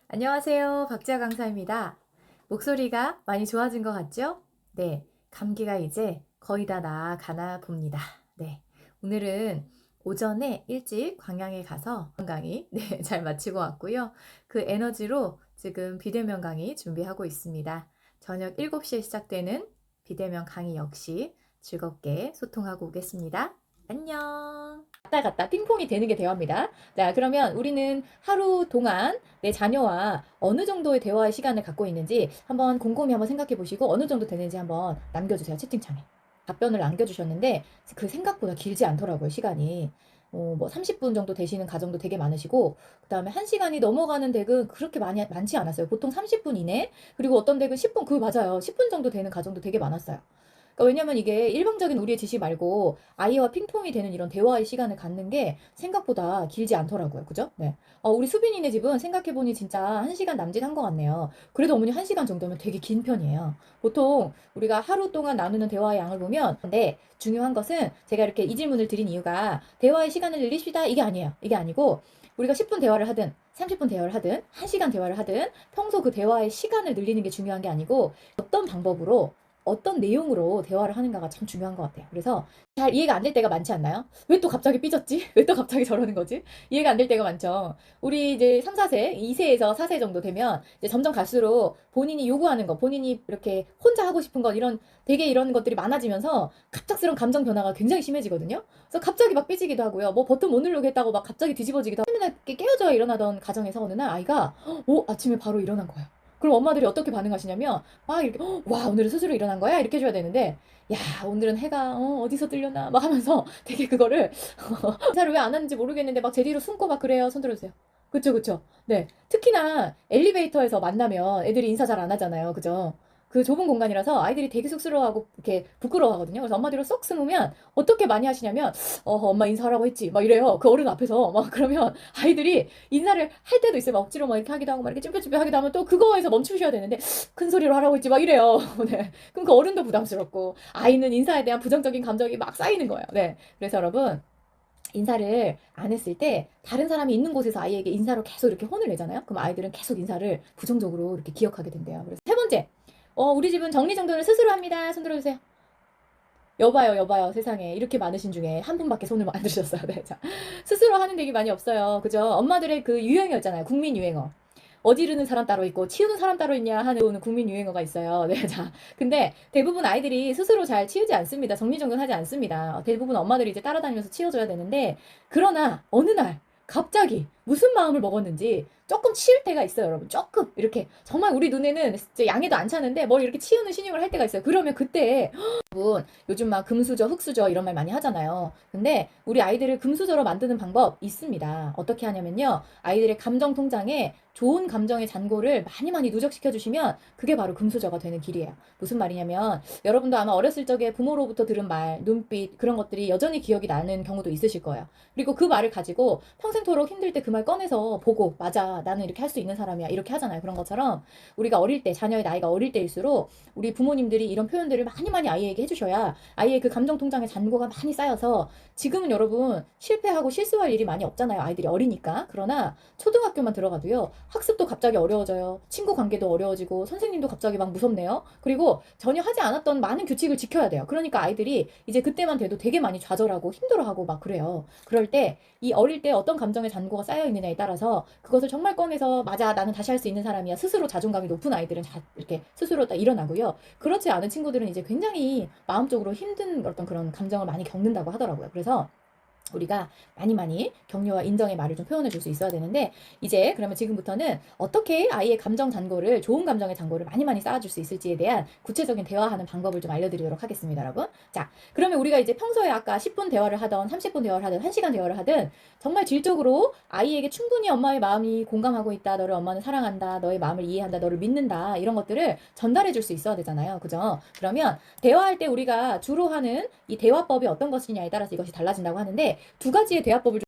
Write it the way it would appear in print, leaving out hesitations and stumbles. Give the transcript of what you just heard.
안녕하세요. 박지아 강사입니다. 목소리가 많이 좋아진 것 같죠? 네. 감기가 이제 거의 다 나아가나 봅니다. 네. 오늘은 오전에 일찍 광양에 가서 강의 네, 잘 마치고 왔고요. 그 에너지로 지금 비대면 강의 준비하고 있습니다. 저녁 7시에 시작되는 비대면 강의 역시 즐겁게 소통하고 오겠습니다. 안녕. 갔다 갔다 핑퐁이 되는 게 대화입니다. 자, 그러면 우리는 하루 동안 내 자녀와 어느 정도의 대화의 시간을 갖고 있는지 한번 곰곰이 한번 생각해 보시고 어느 정도 되는지 한번 남겨주세요. 채팅창에. 답변을 남겨주셨는데 그 생각보다 길지 않더라고요, 시간이. 뭐 30분 정도 되시는 가정도 되게 많으시고, 그 다음에 1시간이 넘어가는 댁은 그렇게 많지 않았어요. 보통 30분 이내, 그리고 어떤 댁은 10분, 그거 맞아요. 10분 정도 되는 가정도 되게 많았어요. 그러니까 왜냐면 이게 일방적인 우리의 지시 말고 아이와 핑퐁이 되는 이런 대화의 시간을 갖는 게 생각보다 길지 않더라고요. 그죠? 네. 우리 수빈이네 집은 생각해보니 진짜 1시간 남짓한 것 같네요. 그래도 어머니 1시간 정도면 되게 긴 편이에요. 보통 우리가 하루 동안 나누는 대화의 양을 보면, 근데 중요한 것은 제가 이렇게 이 질문을 드린 이유가 대화의 시간을 늘리시다 이게 아니에요. 이게 아니고 우리가 10분 대화를 하든 30분 대화를 하든 1시간 대화를 하든 평소 그 대화의 시간을 늘리는 게 중요한 게 아니고 어떤 방법으로 어떤 내용으로 대화를 하는가가 참 중요한 것 같아요. 그래서 잘 이해가 안 될 때가 많지 않나요? 왜 또 갑자기 삐졌지? 왜 또 갑자기 저러는 거지? 이해가 안 될 때가 많죠. 우리 이제 3, 4세, 2세에서 4세 정도 되면 이제 점점 갈수록 본인이 요구하는 거, 본인이 이렇게 혼자 하고 싶은 것, 되게 이런 것들이 많아지면서 갑작스러운 감정 변화가 굉장히 심해지거든요. 그래서 갑자기 막 삐지기도 하고요. 뭐 버튼 못 누르게 했다고 막 갑자기 뒤집어지기도 하고, 맨날 깨어져야 일어나던 가정에서 어느 날 아이가 아침에 바로 일어난 거예요. 그럼 엄마들이 어떻게 반응하시냐면 막 이렇게 와 오늘은 스스로 일어난 거야? 이렇게 해줘야 되는데 야 오늘은 해가 어디서 뜰려나 막 하면서 되게 그거를 인사를 왜 안 하는지 모르겠는데 막 제 뒤로 숨고 막 그래요. 손 들어주세요. 그쵸 그쵸. 네. 특히나 엘리베이터에서 만나면 애들이 인사 잘 안 하잖아요. 그죠? 그 좁은 공간이라서 아이들이 되게 쑥스러워하고 이렇게 부끄러워하거든요. 그래서 엄마 뒤로 쏙 숨으면 어떻게 많이 하시냐면 엄마 인사하라고 했지 막 이래요. 그 어른 앞에서 막 그러면 아이들이 인사를 할 때도 있어요. 막 억지로 막 이렇게 하기도 하고 막 이렇게 쭈뼛쭈뼛 하기도 하면 또 그거에서 멈추셔야 되는데 큰 소리로 하라고 했지 막 이래요. 네. 그럼 그 어른도 부담스럽고 아이는 인사에 대한 부정적인 감정이 막 쌓이는 거예요. 네. 그래서 여러분 인사를 안 했을 때 다른 사람이 있는 곳에서 아이에게 인사로 계속 이렇게 혼을 내잖아요. 그럼 아이들은 계속 인사를 부정적으로 이렇게 기억하게 된대요. 그래서 세 번째, 우리 집은 정리정돈을 스스로 합니다. 손 들어주세요. 여봐요, 여봐요. 세상에 이렇게 많으신 중에 한 분밖에 손을 안 들으셨어요. 네, 자, 스스로 하는 얘기 많이 없어요. 그죠? 엄마들의 그 유행어였잖아요. 국민 유행어. 어지르는 사람 따로 있고 치우는 사람 따로 있냐 하는 국민 유행어가 있어요. 네, 자. 근데 대부분 아이들이 스스로 잘 치우지 않습니다. 정리정돈하지 않습니다. 대부분 엄마들이 이제 따라다니면서 치워줘야 되는데, 그러나 어느 날 갑자기 무슨 마음을 먹었는지 조금 치울 때가 있어요, 여러분. 조금 이렇게 정말 우리 눈에는 진짜 양해도 안 차는데 뭘 이렇게 치우는 신용을 할 때가 있어요. 그러면 그때 요즘 막 금수저, 흙수저 이런 말 많이 하잖아요. 근데 우리 아이들을 금수저로 만드는 방법 있습니다. 어떻게 하냐면요. 아이들의 감정 통장에 좋은 감정의 잔고를 많이 많이 누적시켜 주시면 그게 바로 금수저가 되는 길이에요. 무슨 말이냐면 여러분도 아마 어렸을 적에 부모로부터 들은 말, 눈빛 그런 것들이 여전히 기억이 나는 경우도 있으실 거예요. 그리고 그 말을 가지고 평생토록 힘들 때 그 말 꺼내서 보고 맞아 나는 이렇게 할 수 있는 사람이야 이렇게 하잖아요. 그런 것처럼 우리가 어릴 때 자녀의 나이가 어릴 때일수록 우리 부모님들이 이런 표현들을 많이 많이 아이에게 해주셔야 아이의 그 감정 통장에 잔고가 많이 쌓여서 지금은 여러분 실패하고 실수할 일이 많이 없잖아요. 아이들이 어리니까. 그러나 초등학교만 들어가도요. 학습도 갑자기 어려워져요. 친구 관계도 어려워지고 선생님도 갑자기 막 무섭네요. 그리고 전혀 하지 않았던 많은 규칙을 지켜야 돼요. 그러니까 아이들이 이제 그때만 돼도 되게 많이 좌절하고 힘들어하고 막 그래요. 그럴 때 이 어릴 때 어떤 감정의 잔고가 쌓여 있느냐에 따라서 그것을 정말 꺼내서 맞아 나는 다시 할 수 있는 사람이야 스스로 자존감이 높은 아이들은 이렇게 스스로 딱 일어나고요. 그렇지 않은 친구들은 이제 굉장히 마음적으로 힘든 어떤 그런 감정을 많이 겪는다고 하더라고요. 그래서 우리가 많이 많이 격려와 인정의 말을 좀 표현해 줄 수 있어야 되는데, 이제 그러면 지금부터는 어떻게 아이의 감정 잔고를 좋은 감정의 잔고를 많이 많이 쌓아줄 수 있을지에 대한 구체적인 대화하는 방법을 좀 알려드리도록 하겠습니다, 여러분. 자, 그러면 우리가 이제 평소에 아까 10분 대화를 하던 30분 대화를 하든 1시간 대화를 하든 정말 질적으로 아이에게 충분히 엄마의 마음이 공감하고 있다, 너를 엄마는 사랑한다, 너의 마음을 이해한다, 너를 믿는다 이런 것들을 전달해 줄 수 있어야 되잖아요, 그죠? 그러면 대화할 때 우리가 주로 하는 이 대화법이 어떤 것이냐에 따라서 이것이 달라진다고 하는데, 두 가지의 대화법을